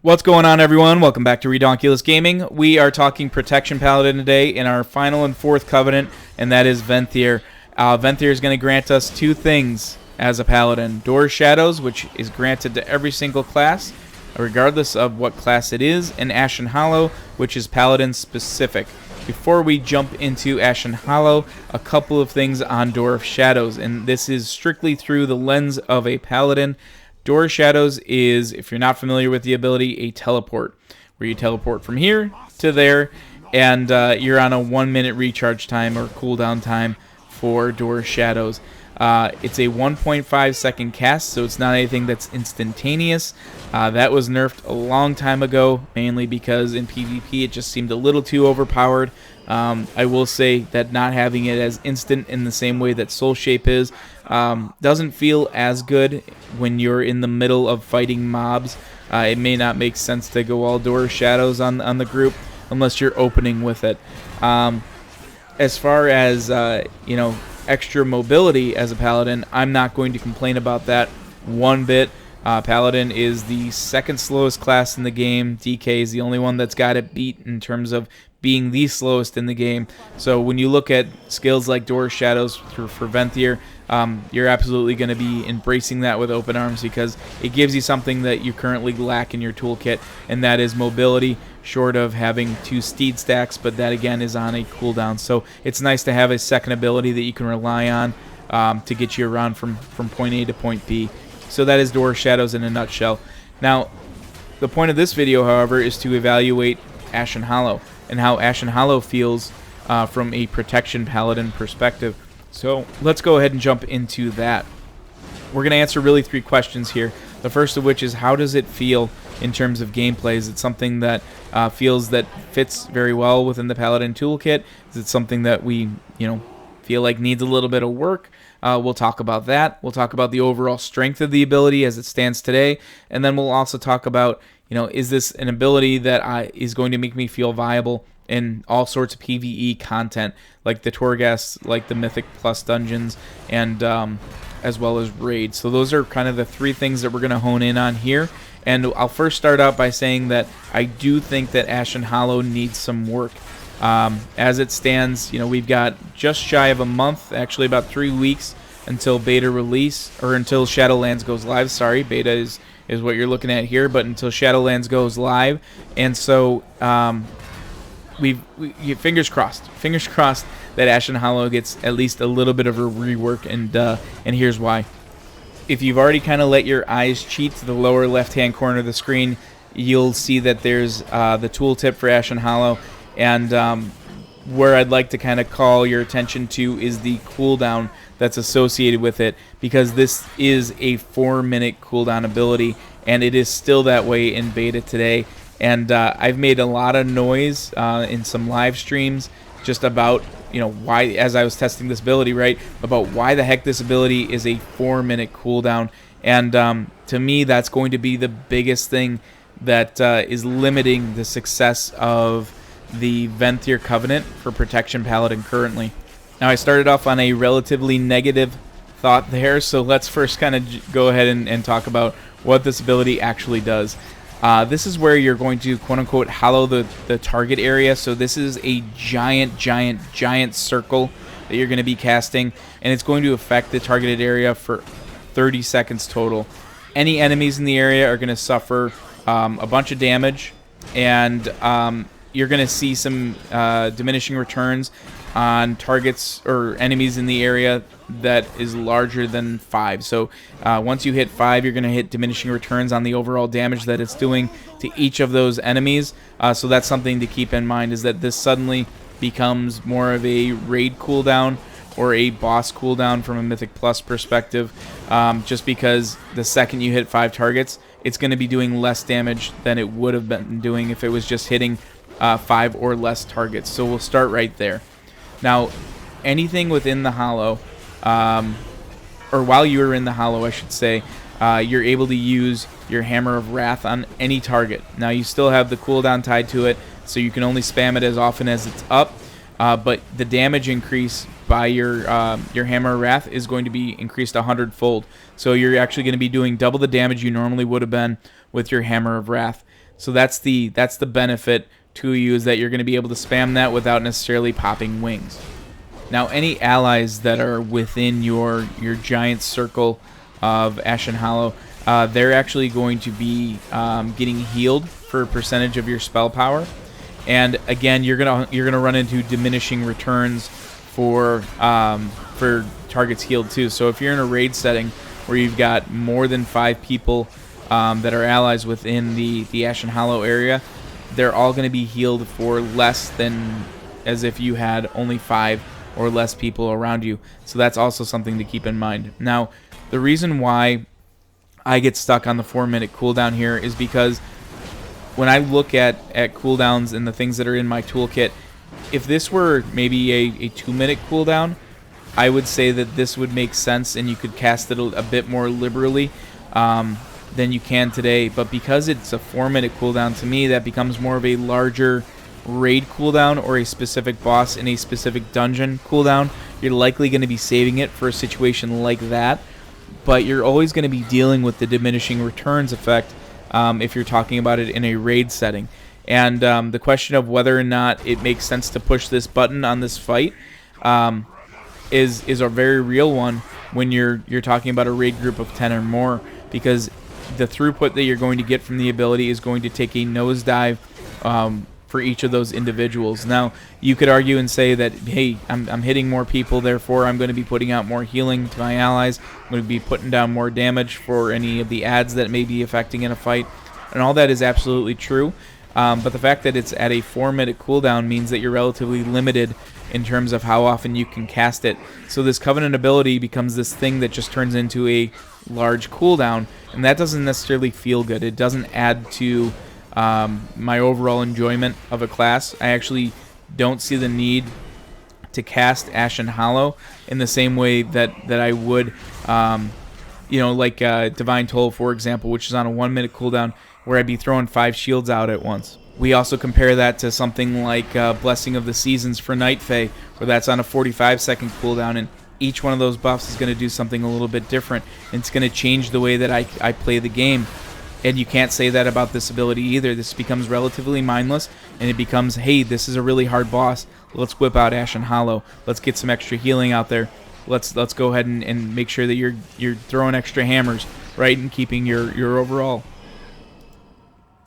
What's going on, everyone? Welcome back to Redonkulous Gaming. We are talking Protection Paladin today in our final and fourth covenant, and that is Venthyr. Venthyr is going to grant us two things as a Paladin. Door Shadows, which is granted to every single class, regardless of what class it is, and Ashen Hollow, which is Paladin specific. Before we jump into Ashen Hollow, a couple of things on Door of Shadows, and this is strictly through the lens of a Paladin. Door Shadows is, if you're not familiar with the ability, a teleport, where you teleport from here to there, and you're on a 1-minute recharge time or cooldown time for Door Shadows. It's a 1.5 second cast, so it's not anything that's instantaneous. That was nerfed a long time ago, mainly because in PvP it just seemed a little too overpowered. I will say that not having it as instant in the same way that Soul Shape is doesn't feel as good when you're in the middle of fighting mobs. It may not make sense to go all Door Shadows on the group unless you're opening with it. As far as extra mobility as a Paladin, I'm not going to complain about that one bit. Paladin is the second slowest class in the game. DK is the only one that's got it beat in terms of being the slowest in the game. So when you look at skills like Door Shadows for Venthyr, you're absolutely going to be embracing that with open arms, because it gives you something that you currently lack in your toolkit, and that is mobility, short of having 2 steed stacks, but that again is on a cooldown. So it's nice to have a second ability that you can rely on to get you around from point A to point B. So that is Door Shadows in a nutshell. Now, the point of this video, however, is to evaluate Ashen Hollow and how Ashen Hollow feels from a Protection Paladin perspective. So let's go ahead and jump into that. We're going to answer really 3 questions here. The first of which is, how does it feel in terms of gameplay? Is it something that feels that fits very well within the Paladin toolkit? Is it something that we feel like needs a little bit of work? We'll talk about that. We'll talk about the overall strength of the ability as it stands today, and then we'll also talk about, is this an ability that is going to make me feel viable in all sorts of PvE content, like the Torghast, like the Mythic Plus dungeons, and as well as raids. So those are kind of the 3 things that we're going to hone in on here. And I'll first start out by saying that I do think that Ashen Hollow needs some work. As it stands, we've got just shy of a month, actually about 3 weeks, until beta release, or until Shadowlands goes live. Sorry, beta is what you're looking at here, but until Shadowlands goes live. And so we fingers crossed that Ashen Hollow gets at least a little bit of a rework, and here's why. If you've already kind of let your eyes cheat to the lower left-hand corner of the screen, you'll see that there's the tooltip for Ashen Hollow. And where I'd like to kind of call your attention to is the cooldown that's associated with it, because this is a 4-minute cooldown ability, and it is still that way in beta today. And I've made a lot of noise in some live streams just about why, as I was testing this ability, right, about why the heck this ability is a 4-minute cooldown. And to me, that's going to be the biggest thing that is limiting the success of the Venthyr Covenant for Protection Paladin currently. Now, I started off on a relatively negative thought there, so let's first kind of go ahead and talk about what this ability actually does. This is where you're going to quote-unquote hollow the target area. So this is a giant circle that you're going to be casting, and it's going to affect the targeted area for 30 seconds total. Any enemies in the area are going to suffer a bunch of damage, and you're going to see some diminishing returns on targets or enemies in the area that is larger than 5. So once you hit 5, you're going to hit diminishing returns on the overall damage that it's doing to each of those enemies. So that's something to keep in mind, is that this suddenly becomes more of a raid cooldown or a boss cooldown from a Mythic Plus perspective, just because the second you hit 5 targets, it's going to be doing less damage than it would have been doing if it was just hitting 5 or less targets. So we'll start right there. Now, anything within the Hollow, or while you're in the Hollow, I should say, you're able to use your Hammer of Wrath on any target. Now, you still have the cooldown tied to it, so you can only spam it as often as it's up, but the damage increase by your Hammer of Wrath is going to be increased 100-fold. So you're actually going to be doing double the damage you normally would have been with your Hammer of Wrath. So that's the benefit to you, is that you're going to be able to spam that without necessarily popping wings. Now, any allies that are within your giant circle of Ashen Hollow, they're actually going to be getting healed for a percentage of your spell power. And again, you're gonna run into diminishing returns for targets healed too. So if you're in a raid setting where you've got more than 5 people that are allies within the Ashen Hollow area, they're all going to be healed for less than as if you had only 5 or less people around you. So that's also something to keep in mind. Now, the reason why I get stuck on the 4-minute cooldown here is because when I look at cooldowns and the things that are in my toolkit, if this were maybe a 2-minute cooldown, I would say that this would make sense and you could cast it a bit more liberally than you can today. But because it's a 4-minute cooldown, to me that becomes more of a larger raid cooldown or a specific boss in a specific dungeon cooldown. You're likely going to be saving it for a situation like that, but you're always going to be dealing with the diminishing returns effect if you're talking about it in a raid setting. And the question of whether or not it makes sense to push this button on this fight is a very real one when you're talking about a raid group of 10 or more, because the throughput that you're going to get from the ability is going to take a nosedive for each of those individuals. Now, you could argue and say that, hey, I'm hitting more people, therefore I'm going to be putting out more healing to my allies. I'm going to be putting down more damage for any of the adds that may be affecting in a fight. And all that is absolutely true. But the fact that it's at a 4-minute cooldown means that you're relatively limited in terms of how often you can cast it. So this Covenant ability becomes this thing that just turns into a large cooldown, and that doesn't necessarily feel good. It doesn't add to my overall enjoyment of a class. I actually don't see the need to cast Ashen Hollow in the same way that I would, like Divine Toll, for example, which is on a 1-minute cooldown, where I'd be throwing 5 shields out at once. We also compare that to something like Blessing of the Seasons for Night Fae, where that's on a 45-second cooldown, and each one of those buffs is going to do something a little bit different. And it's going to change the way that I play the game. And you can't say that about this ability either. This becomes relatively mindless, and it becomes, hey, this is a really hard boss. Let's whip out Ashen Hollow. Let's get some extra healing out there. Let's go ahead and make sure that you're throwing extra hammers, right, and keeping your overall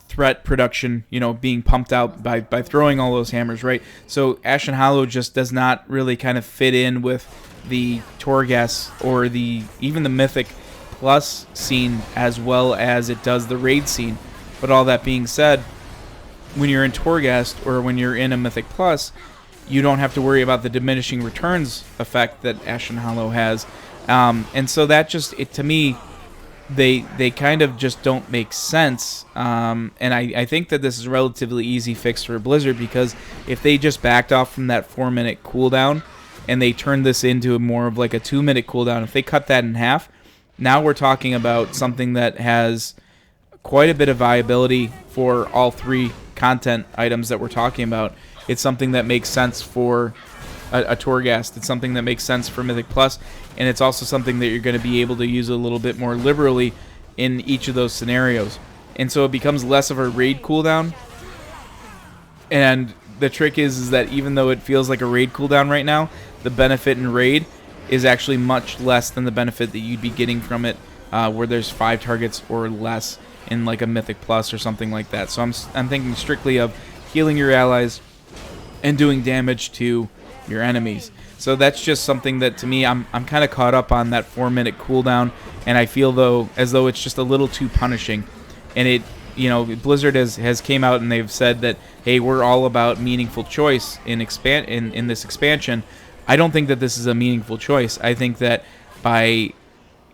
threat production, being pumped out by throwing all those hammers, right? So Ashen Hollow just does not really kind of fit in with the Torghast or even the Mythic Plus scene as well as it does the raid scene. But all that being said, when you're in Torghast or when you're in a Mythic Plus, you don't have to worry about the diminishing returns effect that Ashen Hollow has. And so that just, to me, they kind of just don't make sense. And I think that this is a relatively easy fix for Blizzard, because if they just backed off from that 4-minute cooldown and they turned this into more of like a 2-minute cooldown, if they cut that in half, now we're talking about something that has quite a bit of viability for all 3 content items that we're talking about. It's something that makes sense for a Torghast. It's something that makes sense for Mythic Plus, and it's also something that you're going to be able to use a little bit more liberally in each of those scenarios. And so it becomes less of a raid cooldown. And the trick is that even though it feels like a raid cooldown right now, the benefit in raid is actually much less than the benefit that you'd be getting from it where there's 5 targets or less in like a Mythic Plus or something like that. So I'm thinking strictly of healing your allies and doing damage to your enemies. So that's just something that, to me, I'm kind of caught up on that 4-minute cooldown, and I feel as though it's just a little too punishing. And it, Blizzard has came out and they've said that, hey, we're all about meaningful choice in this expansion. I don't think that this is a meaningful choice. I think that by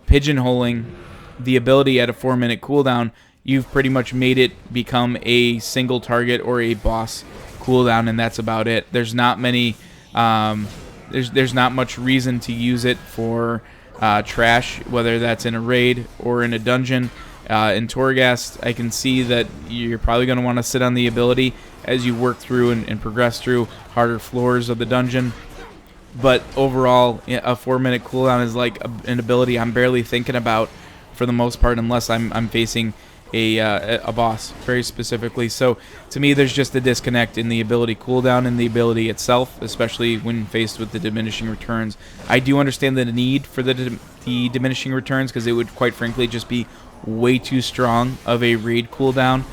pigeonholing the ability at a 4-minute cooldown, you've pretty much made it become a single target or a boss cooldown, and that's about it. There's not many. There's not much reason to use it for trash, whether that's in a raid or in a dungeon. In Torghast, I can see that you're probably going to want to sit on the ability as you work through and progress through harder floors of the dungeon. But overall, a 4-minute cooldown is like an ability I'm barely thinking about for the most part, unless I'm facing a boss very specifically. So to me, there's just a disconnect in the ability cooldown and the ability itself, especially when faced with the diminishing returns. I do understand the need for the diminishing returns, because it would quite frankly just be way too strong of a raid cooldown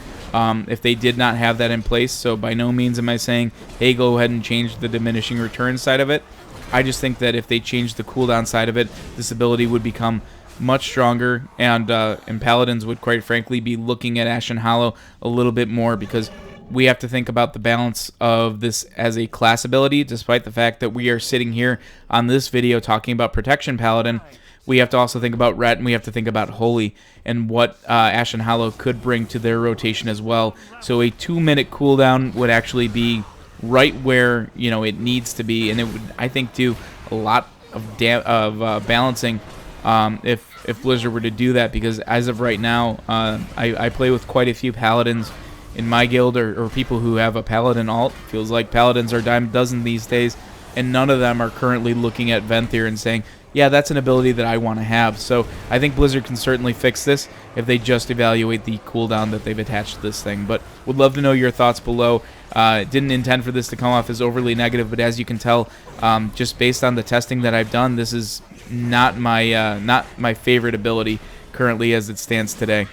if they did not have that in place. So by no means am I saying, hey, go ahead and change the diminishing return side of it. I just think that if they change the cooldown side of it, this ability would become much stronger, and Paladins would quite frankly be looking at Ashen Hollow a little bit more, because we have to think about the balance of this as a class ability. Despite the fact that we are sitting here on this video talking about Protection Paladin, we have to also think about Ret, and we have to think about Holy, and what Ashen Hollow could bring to their rotation as well. So a 2-minute cooldown would actually be right where it needs to be, and it would, I think, do a lot of balancing if Blizzard were to do that, because as of right now, I play with quite a few Paladins in my guild, or people who have a Paladin alt. Feels like Paladins are a dime a dozen these days, and none of them are currently looking at Venthyr and saying, yeah, that's an ability that I want to have. So I think Blizzard can certainly fix this if they just evaluate the cooldown that they've attached to this thing. But would love to know your thoughts below. Didn't intend for this to come off as overly negative, but as you can tell, just based on the testing that I've done, this is not my favorite ability currently as it stands today.